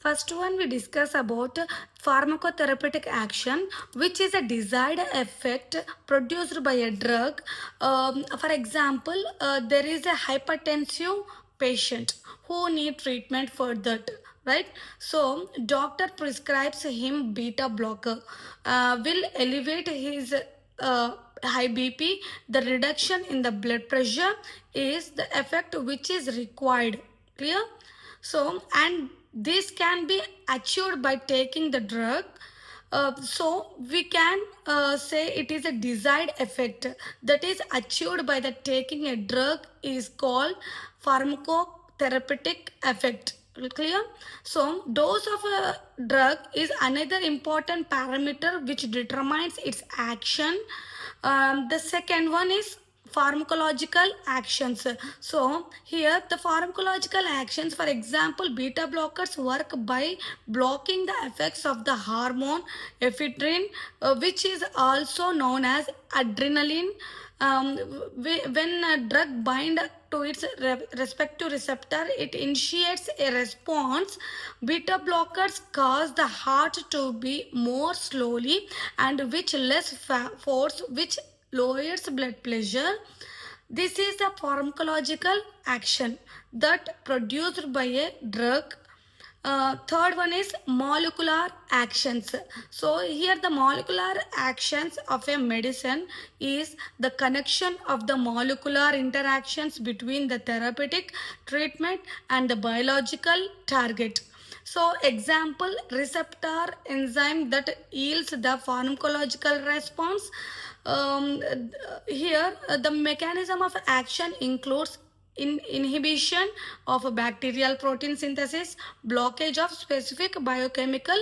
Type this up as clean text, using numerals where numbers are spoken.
First one we discuss about pharmacotherapeutic action, which is a desired effect produced by a drug. For example, there is a hypertensive patient who need treatment for that, right? So doctor prescribes him beta blocker, will elevate his high BP. The reduction in the blood pressure is the effect which is required. Clear? So, and this can be achieved by taking the drug. So we can say it is a desired effect that is achieved by the taking a drug is called pharmacotherapeutic effect. Clear? So dose of a drug is another important parameter which determines its action. The second one is pharmacological actions. So here the pharmacological actions, for example, beta blockers work by blocking the effects of the hormone ephedrine, which is also known as adrenaline. When a drug bind to its respective receptor, it initiates a response. Beta blockers cause the heart to beat more slowly and which less force, which lowers blood pressure. This is the pharmacological action that produced by a drug. Third one is molecular actions. So here the molecular actions of a medicine is the connection of the molecular interactions between the therapeutic treatment and the biological target. So example, receptor enzyme that yields the pharmacological response. Here the mechanism of action includes inhibition of bacterial protein synthesis, blockage of specific biochemical